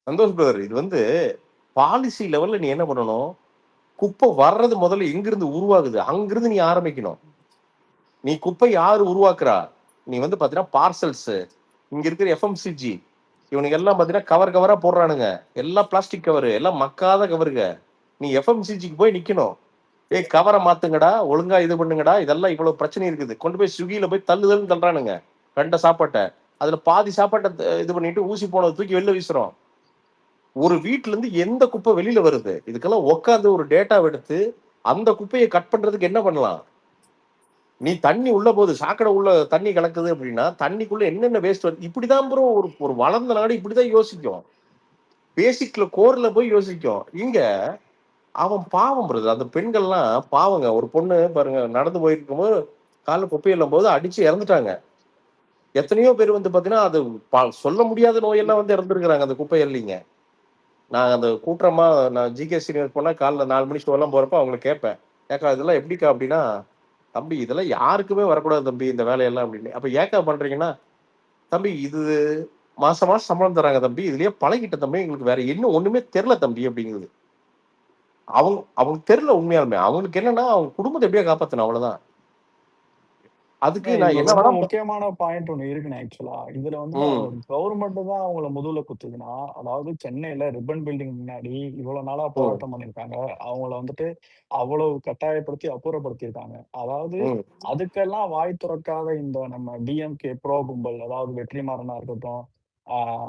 Santhosh brother, இது வந்து policy லெவல்ல நீ என்ன பண்ணணும்? குப்பை வர்றது முதல்ல எங்கிருந்து உருவாகுது அங்கிருந்து நீ ஆரம்பிக்கணும். நீ குப்பை யாரு உருவாக்குறா? நீ வந்து பாத்தீங்கன்னா பார்சல்ஸ், இங்க இருக்கிற எஃப்எம்சிஜி, இவனுக்கு எல்லாம் பாத்தீங்கன்னா கவர் கவரா போடுறானுங்க. எல்லாம் பிளாஸ்டிக் கவரு, எல்லாம் மக்காத கவருங்க. நீ எஃப்எம்சிஜிக்கு போய் நிக்கணும். ஏய் கவரை மாத்துங்கடா, ஒழுங்கா இது பண்ணுங்கடா, இதெல்லாம் இவ்வளவு பிரச்சனை இருக்குது. கொண்டு போய் ஸ்விக்கியில போய் தள்ளுதல்னு தள்ளுறானுங்க கண்ட சாப்பாட்டை. அதுல பாதி சாப்பாட்டை இது பண்ணிட்டு ஊசி போனதை தூக்கி வெளில வீசுறோம். ஒரு வீட்டுல இருந்து எந்த குப்பை வெளியில வருது? இதுக்கெல்லாம் உட்காந்து ஒரு டேட்டா எடுத்து அந்த குப்பையை கட் பண்றதுக்கு என்ன பண்ணலாம்? நீ தண்ணி உள்ள போகுது, சாக்கடை உள்ள தண்ணி கலக்குது அப்படின்னா தண்ணிக்குள்ள என்னென்ன வேஸ்ட் வருது? இப்படிதான் ப்ரோ ஒரு ஒரு வளர்ந்த நாடு இப்படிதான் யோசிக்கும். பேசிக்ல கோர்ல போய் யோசிக்கும். இங்க அவன் பாவம் பிரதர். அந்த பெண்கள்லாம் பாவங்க. ஒரு பொண்ணு பாருங்க, நடந்து போயிட்டு இருக்கும்போது காலில் குப்பையிலும் போது அடிச்சு இறந்துட்டாங்க. எத்தனையோ பேர் வந்து பாத்தீங்கன்னா அது சொல்ல முடியாத நோயெல்லாம் வந்து இறந்துருக்குறாங்க அந்த குப்பை எல்லிங்க. நான் அந்த கூட்டுறமா நான் ஜிகே சீனியர் போனா காலைல 4 மணி ஷோ எல்லாம் போறப்ப அவங்களை கேட்பேன், ஏக்கா இதெல்லாம் எப்படிக்கா அப்படின்னா, தம்பி இதெல்லாம் யாருக்குமே வரக்கூடாது தம்பி இந்த வேலையெல்லாம் அப்படின்னு. அப்ப ஏக்கா பண்றீங்கன்னா, தம்பி இது மாசம் மாசம் சம்பளம் தராங்க தம்பி, இதுலயே பழகிட்ட தம்பி, எங்களுக்கு வேற என்ன ஒண்ணுமே தெரியல தம்பி அப்படிங்குது. அவங்க அவங்க தெரியல உண்மையாலுமே. அவங்களுக்கு என்னன்னா அவங்க குடும்பத்தை எப்படியா காப்பாத்தணும், அவ்வளவுதான். அதுக்கு நான் என்ன ரொம்ப வேணா முக்கியமான பாயிண்ட் ஒண்ணு இருக்குண்ணே. ஆக்சுவலா இதுல வந்து கவர்மெண்ட் தான் அவங்கள முதுகுல குத்துதுன்னா, அதாவது சென்னையில ரிப்பன் பில்டிங் முன்னாடி இவ்வளவு நாளா போராட்டம் பண்ணிருக்காங்க. அவங்கள வந்துட்டு அவ்வளவு கட்டாயப்படுத்தி அப்புறப்படுத்தியிருக்காங்க. அதாவது அதுக்கெல்லாம் வாய் துறக்காத இந்த நம்ம டிஎம்கே ப்ரோ கும்பல், அதாவது வெற்றிமாறனா இருக்கட்டும்,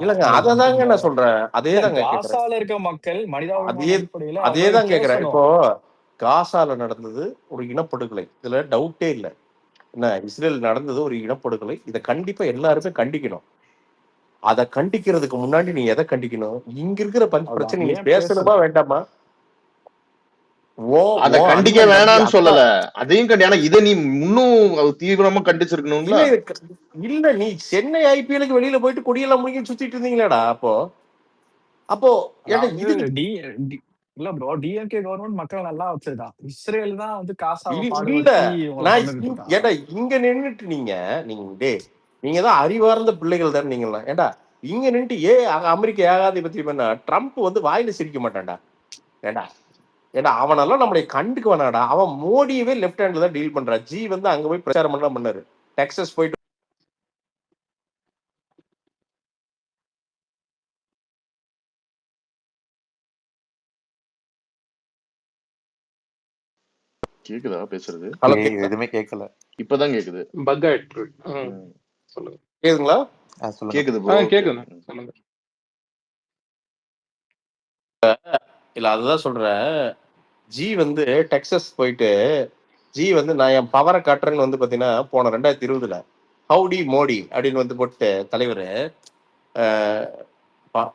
இல்லங்க, அததாங்க நான் சொல்றேன். அதேதாங்க கேக்குறேன். காசால இருக்க மக்கள் மனிதாபிமான அடிப்படையில அதேதான் கேக்குறேன். இப்போ காசால நடந்தது ஒரு இனப்படுகொலை, இதுல டவுட்டே இல்லை. என்ன, இஸ்ரேல் நடந்தது ஒரு இனப்படுகொலை. இதை கண்டிப்பா எல்லாருமே கண்டிக்கணும். அதை கண்டிக்கிறதுக்கு முன்னாடி நீ எதை கண்டிக்கணும்? இங்க இருக்கிற பிரச்சனை நீ பேசணுமா வேண்டாமா? அத கண்டிக்க வேணாம்னு சொல்லல, அதையும் ஆனா இதை நீ இன்னும் தீவிரமா கண்டிச்சிருக்கணும்ல. இல்ல, நீ சென்னை ஐபிஎலுக்கு வெளியில போயிட்டு கொடியெல்லாம் முடிஞ்சு சுத்திட்டு இருந்தீங்களாடா அப்போ? அப்போ இல்ல ப்ரோ, டிஎம்கே கவர்மெண்ட் மக்கள் நல்லா வச்சிருக்கான். இஸ்ரேல் தான் வந்து காசாவை ஏடா இங்க நின்னுட்டு நீங்க தான் அறிவார்ந்த பிள்ளைகள் தானே நீங்களாம். ஏண்டா இங்க நின்னுட்டு அமெரிக்க ஏகாதிபத்தியம் என்ன? ட்ரம்ப் வந்து வாயில சிரிக்க மாட்டான்டா. ஏண்டா ஏண்டா அவனெல்லாம் நம்மளை கண்டுக்க வேணாடா. அவன் மோடியவே லெப்ட் ஹேண்ட்ல தான் டீல் பண்றான். ஜி வந்து அங்க போய் பிரச்சாரம் பண்ணாரு, டெக்ஸஸ் போயிட்டு. கேக்குதா பேசுறது? எதுவுமே கேட்கல, இப்பதான் கேக்குது. பக் ஆயிட்டு சொல்லுங்க. கேக்குதுங்களா? கேக்குது கேக்குது, சொல்லுங்க. இல்ல அதுதான் சொல்றேன். ஜி வந்து டெக்ஸஸ் போயிட்டு ஜி வந்து நான் என் பவரை காட்டுறேன்னு வந்து பாத்தீங்கன்னா போன 2020 ஹவுடி மோடி அப்படின்னு வந்து போட்டு தலைவர்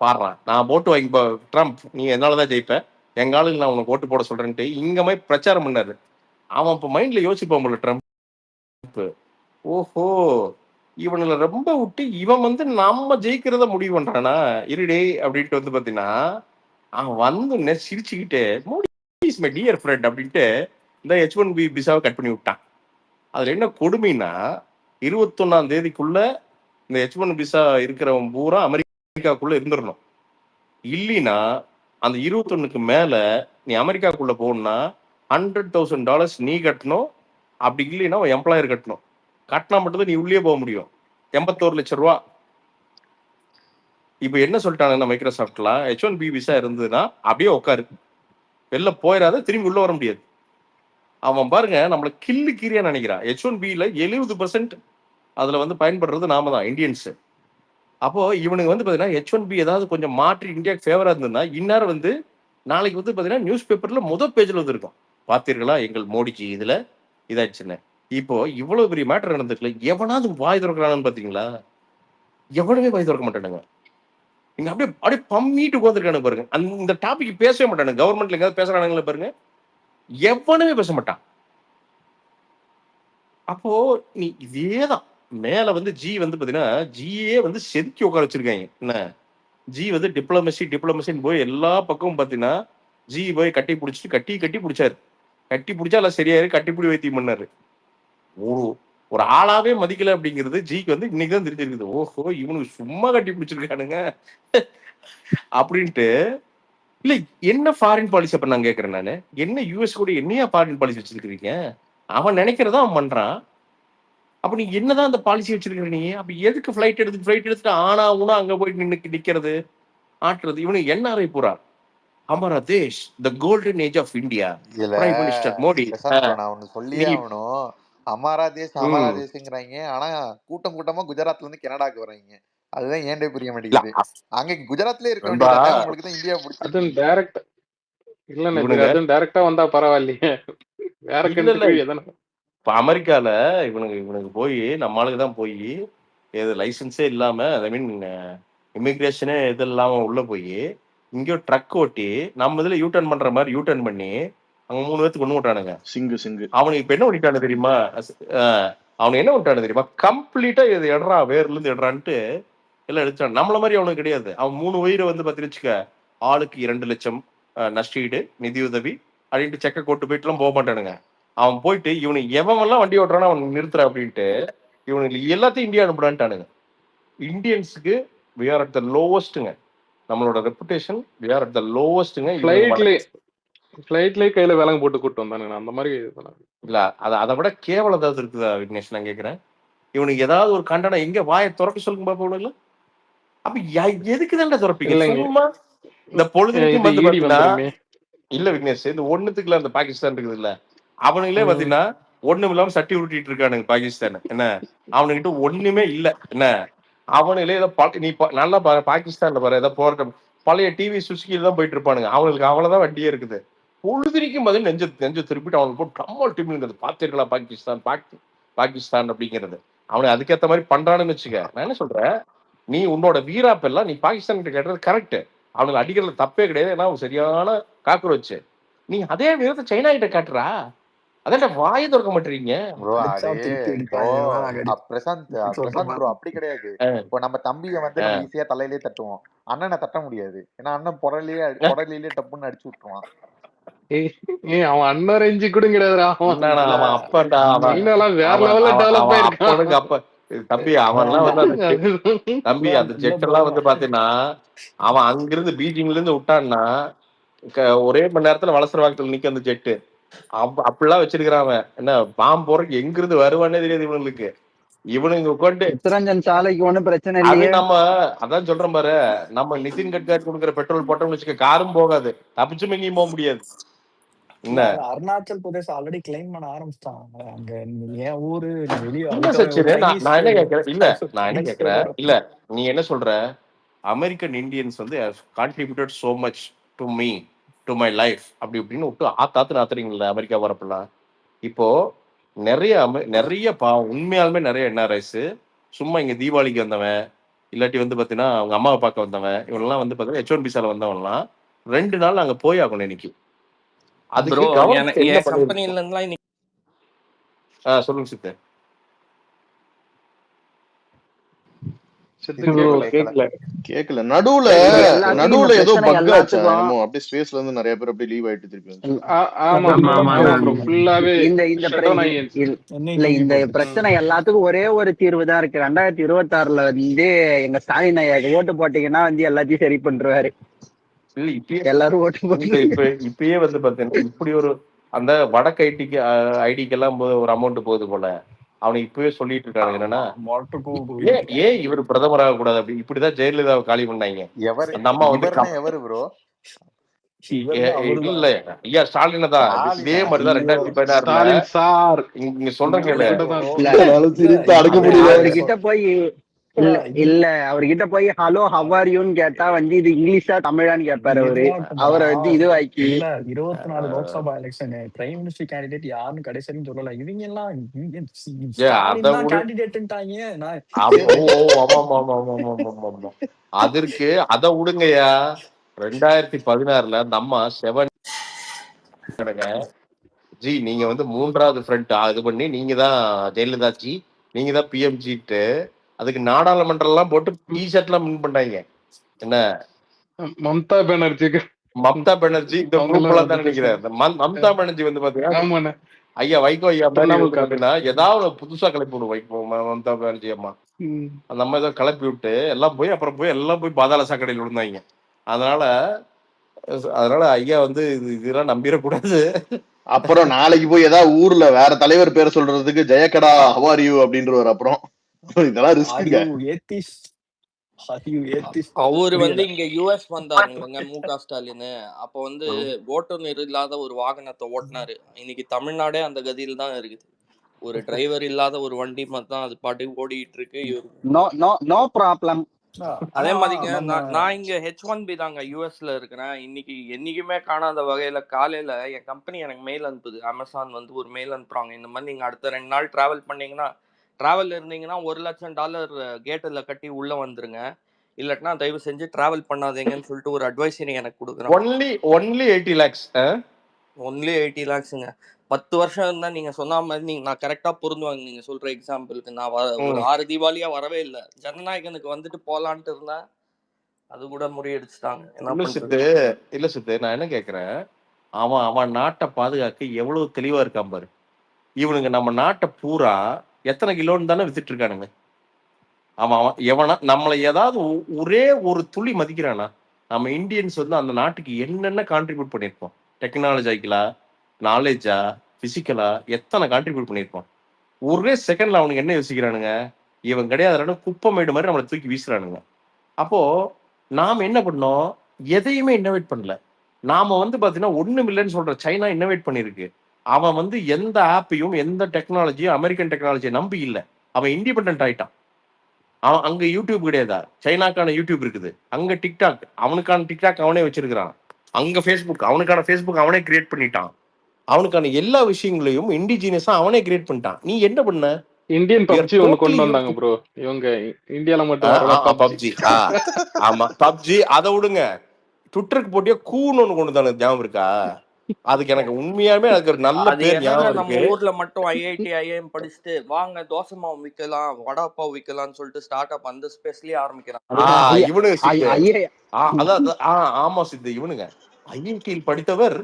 பாடுறான், நான் ஓட்டு வாங்கி ட்ரம்ப் நீ என்னாலதான் ஜெயிப்ப, எங்க ஆளுக்கு நான் உனக்கு ஓட்டு போட சொல்றேன்ட்டு இங்க மாதிரி பிரச்சாரம் பண்ணாரு. அவன் இப்ப மைண்ட்ல யோசிப்பான் போல ட்ரம்ப், ஓஹோ இவனுல ரொம்ப விட்டு இவன் வந்து நம்ம ஜெயிக்கிறத முடிவு பண்றானா இருடே அப்படின்ட்டு வந்து பாத்தீங்கன்னா அவன் வந்து சிரிச்சுக்கிட்டு Modi is my dear friend அப்படின்ட்டு இந்த H1B விசாவை கட் பண்ணி விட்டான். அதுல என்ன கொடுமைன்னா 21ஆம் தேதிக்குள்ள இந்த H1 விசா இருக்கிறவன் பூரா அமெரிக்காக்குள்ள இருந்துடணும். இல்லைன்னா அந்த 21க்கு மேல நீ அமெரிக்காக்குள்ள போகணும்னா $100,000 நீ கட்டணும். அப்படி இல்லைன்னா எம்ப்ளாயர் கட்டணும். கட்டினா மட்டும்தான் நீ உள்ளே போக முடியும். 81 லட்சம் ரூபா. இப்ப என்ன சொல்லிட்டாங்கன்னா மைக்ரோசாப்ட்லாம் H1B விசா இருந்ததுன்னா அப்படியே உட்காரு, வெளில போயிடாத, திரும்பி உள்ள வர முடியாது. அவன் பாருங்க நம்மள கில்லு கீரியா நினைக்கிறான். H1Bல 70% அதுல வந்து பயன்படுறது நாம தான் இந்தியன்ஸ். அப்போ இவனுக்கு வந்து பாத்தீங்கன்னா H1B ஏதாவது கொஞ்சம் மாற்றி இந்தியாவுக்கு ஃபேவரா இருந்ததுன்னா இந்நேரம் வந்து நாளைக்கு வந்து பாத்தீங்கன்னா நியூஸ் பேப்பர்ல முதல் பேஜ்ல வந்து இருக்கும், பாத்தீர்களா எங்கள் மோடிஜி இதுல இதாச்சுன்னு. இப்போ இவ்வளவு பெரிய மேட்டர் நடந்துருக்குல, எவனாவது வாய் திறக்கிறானு பாத்தீங்களா? எவனுமே வாய் திறக்க மாட்டானுங்க. இங்க அப்படியே அப்படியே பம்மிட்டு உட்காந்துருக்கானு பாருங்க. இந்த டாபிக் பேசவே மாட்டானுங்க. கவர்மெண்ட்ல எங்கேயாவது பேசுறானுங்களா பாருங்க, எவனுமே பேச மாட்டான். அப்போ நீ இதேதான் மேல வந்து ஜி வந்து பாத்தீங்கன்னா ஜியே வந்து செதுக்கி உட்கார வச்சிருக்காங்க. என்ன ஜி வந்து டிப்ளமசின்னு போய் எல்லா பக்கமும் பாத்தீங்கன்னா ஜி போய் கட்டி பிடிச்சிட்டு கட்டி பிடிச்சாரு. கட்டி பிடிச்சா எல்லாம் சரியாயிரு, கட்டிப்பிடி வைத்தியம் பண்ணாரு. ஒரு ஆளாவே மதிக்கல அப்படிங்கிறது ஜிக்கு வந்து இன்னைக்குதான் தெரிஞ்சிருக்குது. ஓஹோ இவனுக்கு சும்மா கட்டி பிடிச்சிருக்கானுங்க அப்படின்ட்டு. இல்ல என்ன ஃபாரின் பாலிசி அப்ப நான் கேக்குறேன் நானு. என்ன யுஎஸ் கூட என்னையா ஃபாரின் பாலிசி வச்சிருக்கீங்க? அவன் நினைக்கிறத அவன் பண்றான். அப்ப நீ என்னதான் அந்த பாலிசி வச்சிருக்கிற நீ? அப்ப எதுக்கு ஃபிளைட் எடுத்துட்டு ஆனா ஊனா அங்க போய் நிக்கிறது, ஆட்டுறது? இவனுக்கு என்ஆர்ஐ பூரா. ஹமாரா தேஷ், the golden age of India, இதுல prime minister Modi. Prashanth bro நான் ஒண்ணு சொல்லியே நீ ஆகணும். அமாரா ம். தேஷ்ங்கிறாங்க. ஆனா கூட்டம் கூட்டமா குஜராத்ல இருந்து கனடாக்கு வர்றாங்க. அதுதான் ஏன்டே புரிய இல்ல மாட்டேங்குது. அங்க குஜராத்லயே இருக்க நண்பா, வேண்டியதானே, உங்களுக்கு தான் இந்தியா பிடிச்சிருக்கு. அதுவும் டைரக்ட் இல்லண்ணே இவனுங்க அதுவும் டைரக்டா வந்தா பரவாயில்லையே. வேற இல்ல இல்ல கண்ட்ரி எதனா இப்ப அமெரிக்கால இவனுக்கு போய் நம்ம ஆளுக்கு தான் போய் எது லைசன்ஸே இல்லாம ஐ மீன் இமிகிரேஷனே இது இல்லாம உள்ள போய் இங்கேயோ ட்ரக் ஓட்டி நம்ம இதுல யூ டர்ன் பண்ற மாதிரி யூ டர்ன் பண்ணி அங்க 3 பேத்துக்கு கொண்டு விட்டானுங்க. சிங்கு அவனுக்கு இப்ப என்ன பண்ணிட்டானு தெரியுமா? அவனுக்கு என்ன பண்ணிட்டானு தெரியுமா? கம்ப்ளீட்டா இது எடுறா, வேர்ல இருந்து எடுறான்ட்டு எல்லாம் எடுத்துட்டான். நம்மள மாதிரி அவனுக்கு கிடையாது. அவன் 3 உயிரை வந்து பாத்தீங்கன்னு ஆளுக்கு 2 லட்சம் நஷ்டீடு நிதியுதவி அப்படின்ட்டு செக்க கொண்டு போயிட்டு எல்லாம் போக மாட்டானுங்க. அவன் போயிட்டு இவனுக்கு எவன் வண்டி ஓட்டுறானோ அவன் நிறுத்துற அப்படின்ட்டு இவனுக்கு எல்லாத்தையும் இந்தியா அனுப்புறான்ட்டானுங்க. இந்தியன்ஸுக்கு we are at the lowestங்க. நம்மளோட reputation we are at the lowestங்க. ஃபிளைட்லயே கையில விலங்கு போட்டு கூட்டு வந்தானுங்க. அந்த மாதிரி இது பண்ணாங்க. இல்ல அதை விட கேவலம் ஏதாவது இருக்குதா விக்னேஷ்? நான் கேட்கிறேன். இவனுக்கு ஏதாவது ஒரு கண்டனம் எங்க வாயை திறக்க சொல்லுங்க பாப்பா இவனுங்களா? அப்ப எதுக்கு தான்டா திறப்பீங்க? இல்லைங்க சும்மா இந்த பொழுதுக்கும் இது வந்து ஈடி பாத்தீங்கன்னா வந்துருமே. இல்ல விக்னேஷ், இந்த ஒண்ணுத்துக்குல அந்த பாகிஸ்தான் இருக்குது இல்ல, அவனுங்களே ம். பாத்தீங்கன்னா ஒண்ணும் இல்லாம சட்டி உருட்டிட்டு இருக்கானுங்க பாகிஸ்தான். என்ன அவனுகிட்ட ஒண்ணுமே இல்ல. என்ன அவனுங்களே ஏதோ நீ நல்லா பாரு, பாகிஸ்தான்ல பாரு ஏதோ போராட்டம் பழைய டிவி சுசுக்கில தான் போயிட்டு இருப்பானுங்க. அவங்களுக்கு அவ்வளவுதான் வண்டியே இருக்குது. பொழுதுனிக்கும் போது நெஞ்சு திருப்பிட்டு அவனுக்கு போட்டு கம்மல் டிமிங்கிறது பாத்தீர்களா பாகிஸ்தான் பாகிஸ்தான் அப்படிங்கிறது. அவனுக்கு அதுக்கேற்ற மாதிரி பண்றானுன்னு வச்சுக்க. நான் என்ன சொல்றேன், நீ உன்னோட வீராப்பெல்லாம் நீ பாகிஸ்தான் கிட்ட கேட்டது கரெக்ட். அவனுக்கு அடிக்கிறதுல தப்பே கிடையாது. ஏன்னா அவன் சரியான காக்குரோச்சு. நீ அதே வீரத்தை சைனா கிட்ட காட்டுறா, அதான் வாயை திறக்க மாட்டீங்க. ப்ரோ அடிச்சா அது திருப்பி இப்போ அடிப்பாங்க. நாங்க அடி பிரசாந்த் சொல்ற பிரசாந்த் ப்ரோ மாதிரி. அப்படி கிடையாது. இப்போ நம்ம தம்பியை வந்து நம்ம ஈஸியா தலையிலே தட்டுவோம். அண்ணனை தட்ட முடியாது. ஏன்னா அண்ணன் புடலையிலே டப்புன்னு அடிச்சு விட்டுருவான். ஏய் அவன் அண்ணன் ரேஞ்சு கூட கிடையாதுடா. அவன் அப்பண்டா, அவன் அண்ணெல்லாம் வேற லெவல்ல டெவலப் அவன் ஆயிருக்கான். அப்பனுக்கு அப்ப தம்பி அவன்லாம் வந்து தம்பி அந்த ஜெட் எல்லாம் வந்து பாத்தீங்கன்னா அவன் அங்கிருந்து பீஜிங்ல இருந்து விட்டான்னா ஒரே மணி நேரத்துல வலசரவாக்கத்துல நிக்க அந்த ஜெட்டு. அப்படிலாம் வச்சிருக்கிறான் அவன். என்ன பாம்பு போறதுக்கு எங்க இருந்து வருவானே தெரியாது இவனுக்கு. இவனுங்க உட்காந்து சித்தரஞ்சன் சாலைக்கு ஒண்ணும் பிரச்சனை அது இல்லையே. நம்ம அதான் சொல்றோம் பாரு, நம்ம நிதின் கட்காரி கொடுக்குற பெட்ரோல் போட்டோம்னு வச்சுக்க காரும் போகாது, தப்பிச்சும் எங்கேயும் போக முடியாது. என்ன அருணாச்சல் பிரதேஷ் ஆல்ரெடி கிளைம் பண்ண ஆரம்பிச்சிட்டாங்க. அங்க என் ஊரு வெளியே இல்ல சச்சினு, நான் என்ன கேட்கிறேன், இல்ல நான் என்ன கேட்கிறேன், இல்ல நீ என்ன சொல்ற, அமெரிக்கன் இந்தியன்ஸ் வந்து contributed so much to me to my life அப்படி இப்படின்னு விட்டு ஆத்தாத்து ஆத்துறீங்களா அமெரிக்கா வரப்பெல்லாம். இப்போ நிறைய உண்மையாலுமே நிறைய என்ஆர்ஐஸ் சும்மா இங்க தீபாவளிக்கு வந்தவன், இல்லாட்டி வந்து பாத்தீங்கன்னா அவங்க அம்மாவை பார்க்க வந்தவன், இவனெல்லாம் வந்து பாத்தீங்கன்னா H1 விசால வந்தவன்லாம் 2 நாள் அங்க போய் ஆகணும் இன்னைக்கு. அதுக்கு கவர்மெண்ட் என்ன பண்ணிருக்கு? சொல்லுங்க சித்தர். கேக்கல. நடுவுல ஏதோ பக் ஆச்சு. என்னமோ அப்படியே ஸ்பேஸ்ல இருந்து நிறைய பேர் அப்படியே லீவ் ஆயிட்டு திருப்பி இந்த பிரச்சனை எல்லாத்துக்கும் ஒரே ஒரு தீர்வு தான் இருக்கு. 2026 வந்து எங்க ஸ்டாலின் ஐயாக்கு ஓட்டு போட்டீங்கன்னா வந்து எல்லாத்தையும் சரி பண்றாரு. எல்லாரும் ஓட்டு போட்டு இப்பயே வந்து பாத்தீங்கன்னா இப்படி ஒரு அந்த வடக்கு ஐடிக்கு எல்லாம் ஒரு அமௌண்ட் போகுது போல. அவனுக்கு இப்பவே சொல்லிட்டு இருக்காங்க என்னன்னா, ஏன் இவர் பிரதமராக கூடாது அப்படி இப்படிதான் ஜெயலலிதாவை காலி பண்ணாங்க. அந்த அம்மா வந்து எவரு ப்ரோ? இல்ல ஐயா ஸ்டாலின் தான். இதே மாதிரிதான் 2016 இங்க சொல்றேன். அவர்கிட்ட போய் அவர்கிட்ட போய் ஹலோ ஹவ் ஆர் யூன்னு கேட்டா வந்து இது இங்கிலீஷா தமிழான்னு கேட்பாரு. அவரை வந்து இதுவாக்கி 24 Lok Sabha election prime minister candidate யாருன்னு கடைசியும் சொல்லல. இவங்க எல்லாம் கேண்டிடேட்ட்டாங்க. அதற்கு அத விடுங்கய்யா. 2016 அந்த அம்மா 7 ஜி நீங்க வந்து 3வது ஃப்ரண்ட் இது பண்ணி நீங்க தான் ஜெயலலிதா ஜி, நீங்க தான் பிஎம்ஜிட்டு அதுக்கு நாடாளுமன்றம் எல்லாம் போட்டு டிஷர்ட் எல்லாம் வின் பண்ணாங்க. என்ன மம்தா பானர்ஜி இந்த குரூப் எல்லாம் தான் நினைக்கிறேன். மம்தா பானர்ஜி வந்து பாத்தீங்கன்னா ஐயா வைகோ ஐயா ஏதாவது புதுசா கிளப்பி விடும் வைகோ மம்தா பானர்ஜி அம்மா. அந்த அம்மா ஏதோ கிளப்பி விட்டு எல்லாம் போய் அப்புறம் எல்லாம் போய் பாதாள சாக்கடையில் விழுந்தாங்க. அதனால அதனால ஐயா வந்து இதெல்லாம் நம்பிடக்கூடாது. அப்புறம் நாளைக்கு போய் ஏதாவது ஊர்ல வேற தலைவர் பேரை சொல்றதுக்கு ஜெயக்கடா ஹவார் யூ அப்படின்றவர். அப்புறம் இதெல்லாம் ரிஸ்க்குங்க. அவரு வந்து இங்க யுஎஸ் வந்தாருங்க மு.க. ஸ்டாலின். அப்போ வந்து ஓட்டுநர் இல்லாத ஒரு வாகனத்தை ஓட்டினாரு. இன்னைக்கு தமிழ்நாடே அந்த கதியில் தான் இருக்குது. ஒரு டிரைவர் இல்லாத ஒரு வண்டி மாதிரி தான் அது பாட்டுக்கு ஓடிட்டு இருக்கு. No problem. அதே மாதிரிங்க நான் இங்க H1B தாங்க யூஎஸ்ல இருக்கிறேன். இன்னைக்கு என்னைக்குமே காணாத வகையில காலையில என் கம்பெனி எனக்கு மெயில் அனுப்புது. அமேசான் வந்து ஒரு மெயில் அனுப்புறாங்க. இந்த மாதிரி நீங்க அடுத்த 2 நாள் டிராவல் பண்ணீங்கன்னா, டிராவல் இருந்தீங்கன்னா $1,00,000 கேட்டில் கட்டி உள்ள வந்துருங்க. இல்லட்னா தயவு செஞ்சு டிராவல் பண்ணாதீங்கன்னு சொல்லிட்டு ஒரு அட்வைசரி எனக்கு கொடுக்குறாங்க. Only 80 lakhs. ஒன்லி 80 lakhsங்க. 10 வருஷம் இருந்தா நீங்க சொன்ன மாதிரி நான் கரெக்டா பொருந்துவாங்க. நீங்க சொல்ற எக்ஸாம்பிளுக்கு நான் ஒரு 6 தீபாவளியா வரவே இல்லை. ஜனநாயகனுக்கு வந்துட்டு போலான்ட்டு இருந்தேன். அது கூட முறியடிச்சுட்டாங்க. இல்ல சித்து, நான் என்ன கேக்குறேன், அவன் நாட்டை பாதுகாக்க எவ்வளவு தெளிவா இருக்கான் பாரு. இவனுங்க நம்ம நாட்டை பூரா எத்தனை கிலோன்னு தானே வித்துட்டு இருக்கானுங்க. அவன் எவனா நம்மளை ஏதாவது ஒரே ஒரு துளி மதிக்கிறானா? நம்ம இந்தியன்ஸ் வந்து அந்த நாட்டுக்கு என்னென்ன கான்ட்ரிபியூட் பண்ணியிருப்போம்? டெக்னாலஜிக்கலா, நாலேஜா, பிசிக்கலா எத்தனை கான்ட்ரிபியூட் பண்ணியிருப்போம்? ஒரே செகண்ட்ல அவனுக்கு என்ன யோசிக்கிறானுங்க? இவன் கிடையாது, குப்பமேடு மாதிரி நம்மளை தூக்கி வீசுறானுங்க. அப்போ நாம என்ன பண்ணோம்? எதையுமே இன்னோவேட் பண்ணல. நாம வந்து பாத்தீங்கன்னா ஒண்ணும் இல்லைன்னு சொல்ற சைனா இன்னோவேட் பண்ணிருக்கு. அவன் வந்து எந்த ஆப்பையும் எந்த டெக்னாலஜியும் அமெரிக்கன் டெக்னாலஜியை நம்பி இல்லை. அவன் இண்டிபெண்டன்ட் ஆயிட்டான். அவன் அங்க யூடியூப் கிடையாதா? சைனாக்கான யூடியூப் இருக்குது. அங்க டிக்டாக், அவனுக்கான டிக்டாக் அவனே வச்சிருக்கிறான். அங்க ஃபேஸ்புக், அவனுக்கான ஃபேஸ்புக் அவனே கிரியேட் பண்ணிட்டான். அவனுக்கான எல்லா விஷயங்களையும் இண்டிஜினியஸா அவனே கிரியேட் பண்ணிட்டான். நீ என்ன பண்ண? இந்தியன் பப்ஜி ஒன்னு கொண்டு வந்தாங்க ப்ரோ. இவங்க இந்தியால மட்டும் பப்ஜி. ஆமா பப்ஜி. அதை விடுங்க, ட்விட்டருக்கு போட்டியா கூன்னு ஒண்ணு கொண்டு வந்தாங்க, ஞாபகம் இருக்கா? அதுக்கு எனக்கு உண்மையாவே அதுக்கு ஒரு நல்ல பேர் ஞாபகம் இருக்கு. நம்ம ஊர்ல மட்டும் IIT IIM படிச்சுட்டு வாங்க தோசை மாவு விற்கலாம், வடை பாவு விற்கலாம்னு சொல்லிட்டு ஸ்டார்ட் அப் அந்த ஸ்பேஸ்லயே ஆரம்பிக்கிறான். இவனுங்க ஆமா சித்து, இவனுங்க ஐஐடியில் படித்தவர்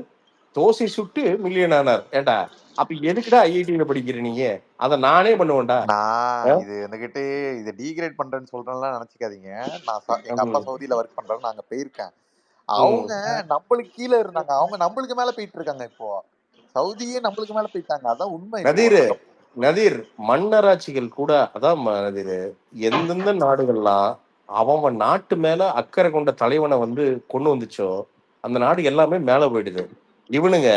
தோசை சுட்டு மில்லியன் ஆனார். ஏண்டா அப்ப எதுக்குடா ஐஐடியில படிக்கிற நீங்க? அத நானே பண்ணுவேன்டா. நான் இது என்கிட்ட இதை டீக்ரேட் பண்றேன்னு சொல்றேன்லாம் நினைச்சுக்காதீங்க. நான் எங்க அப்பா சவுதியில ஒர்க் பண்றேன், நாங்க போயிருக்கேன். அவங்க நம்மளுக்கு கீழே இருந்தாங்க, அவங்க நம்மளுக்கு மேல போயிட்டு இருக்காங்க. இப்போ சவுதியே நம்மளுக்கு மேல போயிட்டாங்க. அதான் உண்மை. நதீர் மன்னராட்சிகள் கூட அதான் நதீர், எந்தெந்த நாடுகள்லாம் அவன் நாட்டு மேல அக்கறை கொண்ட தலைவனை வந்து கொண்டு வந்துச்சோ அந்த நாடு எல்லாமே மேல போயிடுது. இவனுங்க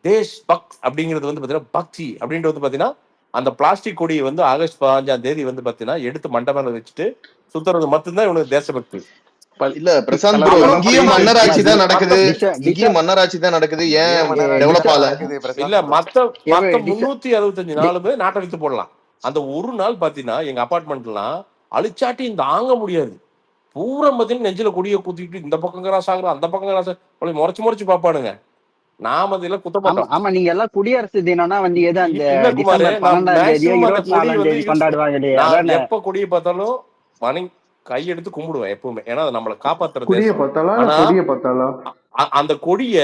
தேஷ் பக்த் அப்படிங்கிறது வந்து பாத்தீங்கன்னா பக்தி அப்படின்றது வந்து பாத்தீங்கன்னா அந்த பிளாஸ்டிக் கொடியை வந்து ஆகஸ்ட் 15 வந்து பாத்தீங்கன்னா எடுத்து மண்டை மேல வச்சுட்டு சுத்துறது மட்டும்தான் இவனுக்கு தேசபக்தி. இல்ல பிரசாந்த் ப்ரோ, இங்கேயும் மன்னராட்சி தான் நடக்குது. இங்கேயும் மன்னராட்சி தான் நடக்குது. ஏன் டெவலப் ஆகல? இல்ல மத்த 365 நாளுமே நாட்டை வித்து போடலாம். அந்த ஒரு நாள் பாத்தீங்கன்னா எங்க அபார்ட்மெண்ட்லாம் அழிச்சாட்டி தாங்க முடியாது. பூரா பாத்தீங்கன்னா நெஞ்சில கொடியை குத்திட்டு இந்த பக்கம் கிராஸ் ஆகுறோம் அந்த பக்கம் கிராஸ் முறைச்சு பாப்பானுங்க. நாம அதுல குத்தப்பட்டோம். ஆமா, நீங்க எல்லாம் குடியரசு தினம்னா வந்து எது அந்த டிசம்பர் 12 கொண்டாடுவாங்க. எப்ப கொடியை பார்த்தாலும் மணி கையெடுத்து கும்பிடுவேன் எப்பவுமே. ஏன்னா அது நம்மளை காப்பாத்துறது. அந்த கொடிய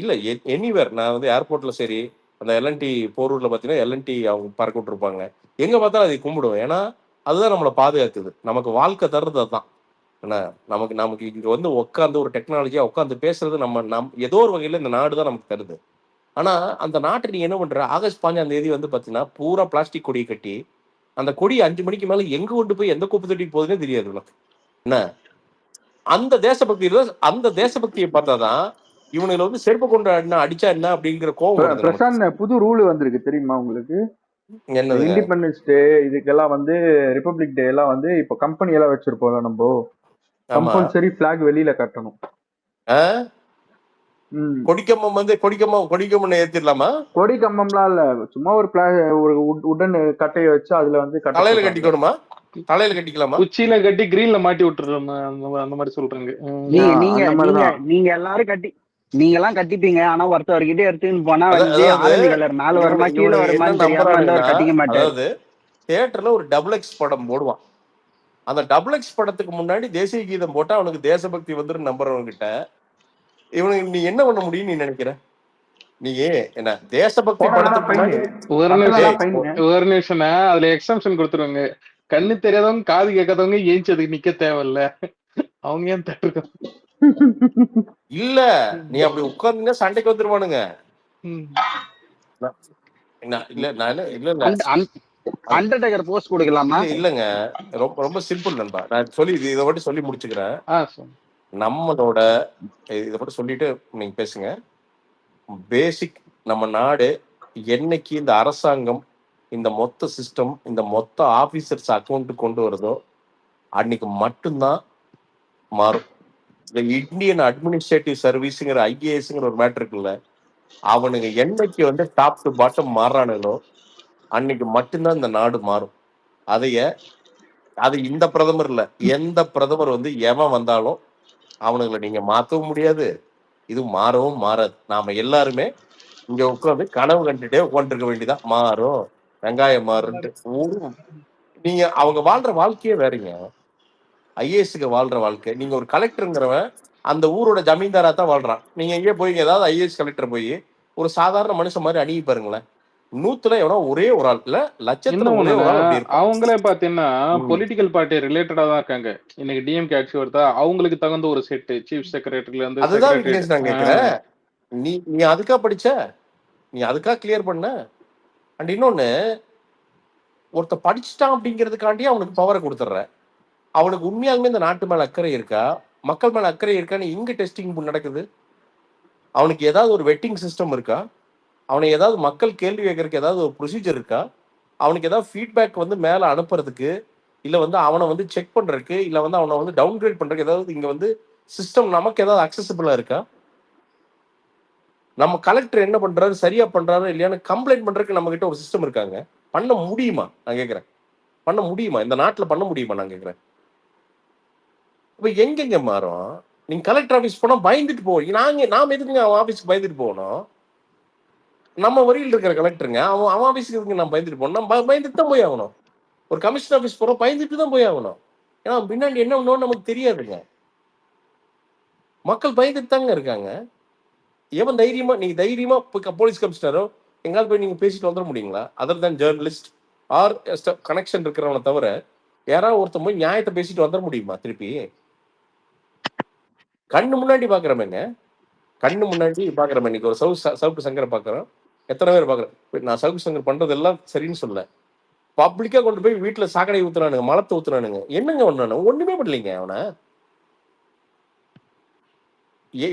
இல்ல எனிவேர், நான் வந்து ஏர்போர்ட்ல சரி அந்த LNT போரூர்ல பாத்தீங்கன்னா LNT அவங்க பறக்க விட்டுருப்பாங்க, எங்க பார்த்தாலும் அதை கும்பிடுவேன். ஏன்னா அதுதான் நம்மளை பாதுகாக்குது. நமக்கு வாழ்க்கை தர்றது அதுதான். ஏன்னா நமக்கு இங்க வந்து உட்காந்து ஒரு டெக்னாலஜியா உட்காந்து பேசுறது நம்ம ஏதோ ஒரு வகையில இந்த நாடு தான் நமக்கு தருது. ஆனா அந்த நாட்டை நீ என்ன பண்ற? ஆகஸ்ட் 15 வந்து பாத்தீங்கன்னா பூரா பிளாஸ்டிக் கொடியை கட்டி அந்த கொடி 5 மணிக்கு மேல எங்க கொண்டு போய் எந்த குப்பை தொட்டிக்கு போகுதுன்னே தெரியாது உனக்கு. என்ன அந்த தேசபக்தியை பார்த்தாதான் இவனுல வந்து செருப்பு கொண்டு அடிச்சா என்ன அப்படிங்கிற கோவம். பிரசாந்த், புது ரூல் வந்திருக்கு தெரியுமா உங்களுக்கு? என்ன இண்டிபெண்டன்ஸ் டே இதுக்கெல்லாம் வந்து ரிபப்ளிக் டே எல்லாம் வந்து இப்போ கம்பெனி எல்லாம் வச்சிருப்போம்ல, நம்ம கம்பல்சரி பிளாக் வெளியில கட்டணும். கொடிக்கம்பம் ஏத்திடலாமா? கொடிக்கம்பம்லாம் இல்ல, சும்மா ஒரு உடன் கட்டையை வச்சு அதுல வந்து தலையில கட்டிக்கணுமா? தலையில கட்டிக்கலாமா? உச்சியில கட்டி கிரீன்ல மாட்டி விட்டுறோம் அந்த மாதிரி சொல்றாங்க. நீங்க எல்லாரும் நீங்க எல்லாம் கட்டிப்பீங்க. ஆனா ஒருத்தவர்கிட்ட எடுத்துன்னு போனா வந்து ஆரஞ்சு கலர் மேல வருமா கீழே வருமான்னு தெரியாம கட்டிக்க மாட்டாரு. அதாவது தியேட்டர்ல ஒரு XX படம் போடுவான். அந்த XX படத்துக்கு முன்னாடி தேசிய கீதம் போட்டா அவனுக்கு தேசபக்தி வந்துடும் நம்புறவங்கிட்ட. இவனுக்கு நீ என்ன பண்ண முடியும் நீ நினைக்கிற? நீ என்ன தேசபக்தி படத்துக்கு ஒரு நிமிஷம் அதுல எக்ஸம்ஷன் கொடுத்துருவாங்க. கண்ணு தெரியாதவங்க காது கேட்காதவங்க ஏஞ்சி அதுக்கு நிக்க தேவையில்ல அவங்க ஏன் தட்டுருக்க இல்ல நீ அப்படி உட்கார்ந்தீங்கன்னா சண்டைக்கு வந்துருவானுங்க. இல்ல நான் இல்ல அண்டர்டேக்கர் போஸ்ட் கொடுக்கலாமா? இல்லங்க, ரொம்ப ரொம்ப சிம்பிள் நண்பா. நான் சொல்லி இதை மட்டும் சொல்லி முடிச்சுக்கிறேன். நம்மளோட இதை மட்டும் சொல்லிட்டு நீங்க பேசுங்க. பேசிக் நம்ம நாடு என்னைக்கு இந்த அரசாங்கம் இந்த மொத்த சிஸ்டம் இந்த மொத்த ஆபீசர்ஸ் அக்கௌண்ட் கொண்டு வருதோ அன்னைக்கு மட்டும்தான் மாறும். இந்த இந்தியன் அட்மினிஸ்ட்ரேட்டிவ் சர்வீஸ்ங்கிற ஐஏஎஸ்ங்கிற ஒரு மேட்டர் இருக்குல்ல, அவனுங்க என்னைக்கு வந்து டாப் டு பாட்டம் மாறானுங்களோ அன்னைக்கு மட்டும்தான் இந்த நாடு மாறும். அது இந்த பிரதமர் இல்ல, எந்த பிரதமர் வந்து எவன் வந்தாலும் அவனுங்களை நீங்க மாற்றவும் முடியாது, இது மாறவும் மாறாது. நாம எல்லாருமே இங்க உட்காந்து கனவு கண்டுட்டே உட்காந்துருக்க வேண்டியதான். மாறும் வெங்காயம் மாறுன்ட்டு. நீங்க அவங்க வாழ்ற வாழ்க்கையே வேறீங்க. ஐஏஎஸ்க்கு வாழ்ற வாழ்க்கை, நீங்க ஒரு கலெக்டருங்கிறவன் அந்த ஊரோட ஜமீன்தாரா தான் வாழ்றான். நீங்க எங்கே போய் ஏதாவது ஐஏஎஸ் கலெக்டர் போய் ஒரு சாதாரண மனுஷன் மாதிரி அணுகி பாருங்களேன். 100ல எவனோ ஒரே ஒரு ஆள் இல்ல லட்சத்துல ஒரே ஒரு ஆள் அப்படி இருப்பான். அவங்களே பாத்தீங்கன்னா பொலிட்டிக்கல் பார்ட்டி ரிலேட்டடா தான் இருக்காங்க. இன்னைக்கு டிஎம்கே ஆட்சி வருதா அவங்களுக்கு தகுந்த ஒரு செட் சீஃப் செக்ரட்டரில இருந்து அதுதான் நான் கேட்கிறேன். நீ அதுக்கா படிச்ச, நீ அதுக்கா கிளியர் பண்ண. அண்ட் இன்னொன்னு, ஒருத்த படிச்சுட்டான் அப்படிங்கிறதுக்காண்டியே அவனுக்கு பவரை கொடுத்துட்ற. அவனுக்கு உண்மையாலுமே இந்த நாட்டு மேல அக்கறை இருக்கா, மக்கள் மேல அக்கறை இருக்கான்னு இங்க டெஸ்டிங் நடக்குது. அவனுக்கு ஏதாவது ஒரு வெட்டிங் சிஸ்டம் இருக்கா, அவனை ஏதாவது மக்கள் கேள்வி கேட்கறதுக்கு ஏதாவது ஒரு ப்ரொசீஜர் இருக்கா, அவனுக்கு ஏதாவது ஃபீட்பேக் வந்து மேல அனுப்புறதுக்கு, இல்ல வந்து அவனை வந்து செக் பண்றதுக்கு, இல்ல வந்து அவனை வந்து டவுன்கிரேட் பண்றதுக்கு ஏதாவது இங்க வந்து சிஸ்டம் நமக்கு ஏதாவது அக்சசிபிளா இருக்கா? நம்ம கலெக்டர் என்ன பண்றாரு, சரியா பண்றாரு இல்லையான்னு கம்ப்ளைண்ட் பண்றதுக்கு நம்ம கிட்ட ஒரு சிஸ்டம் இருக்காங்க. பண்ண முடியுமா நான் கேட்கிறேன்? பண்ண முடியுமா இந்த நாட்டுல? பண்ண முடியுமா நான் கேட்கிறேன்? இப்ப எங்கெங்க மாறும்? நீங்க கலெக்டர் ஆபீஸ் போனா பயந்துட்டு போவீங்க. நாம எதுக்குங்க அவன் ஆபீஸ்க்கு பயந்துட்டு போகணும்? நம்ம வரியில் இருக்கிற கலெக்டருங்க, அவன் ஆபீஸ்க்கு எதுக்கு நான் பயந்துட்டு போகணும்? நம்ம பயந்துட்டு தான் போய் ஆகணும். ஒரு கமிஷனர் ஆபீஸ் போறோம், பயந்துட்டு தான் போய் ஆகணும். ஏன்னா பின்னாடி என்ன ஒண்ணு நமக்கு தெரியாதுங்க. மக்கள் பயந்துட்டு தாங்க இருக்காங்க. எவன் தைரியமா, நீங்க தைரியமா போலீஸ் கமிஷனரோ எங்காவது போய் நீங்க பேசிட்டு வந்துட முடியுங்களா? அதர் தான் ஜேர்னலிஸ்ட் ஆர் கனெக்ஷன் இருக்கிறவனை தவிர யாராவது ஒருத்தன் போய் நியாயத்தை பேசிட்டு வந்துட முடியுமா? திருப்பி கண்ணு முன்னாடி பாக்குறமேங்க, கண்ணு முன்னாடி பாக்குறமே. இன்னைக்கு ஒரு சவுக்கு சங்கரை பாக்குறோம், எத்தனை பேர் பாக்குறேன். நான் சவுக்கு சங்கர் பண்றது எல்லாம் சரின்னு சொல்ல, பப்ளிக்கா கொண்டு போய் வீட்டுல சாக்கடை ஊத்துறானுங்க, மலத்தை ஊத்துறானுங்க. என்னங்க ஒண்ணு ஒண்ணுமே பண்ணலீங்க. அவனை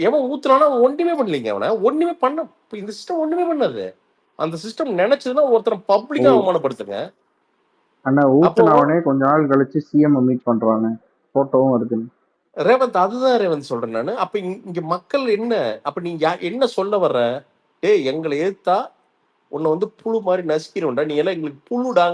எவன் ஊத்துறானா அவன் ஒண்ணுமே பண்ணலீங்க. அவனை ஒண்ணுமே பண்ண இந்த சிஸ்டம் ஒண்ணுமே பண்ணாது. அந்த சிஸ்டம் நினைச்சதுன்னா ஒருத்தர் பப்ளிக்கா அவமானப்படுத்துங்க. ஆனா ஊத்துனவனே கொஞ்ச நாள் கழிச்சு சிஎம் மீட் பண்றாங்க, போட்டோவும் வருது. ரேவந்த், அதுதான் ரேவந்த் சொல்றேன் நானு. அப்ப இங்க மக்கள் என்ன, அப்ப நீங்க என்ன சொல்ல வர்ற? எங்களை எதிர்த்தா உன்னை வந்து புழு மாதிரி நசுக்கிறோம்டா, நீ எல்லாம் எங்களுக்கு புழுடா.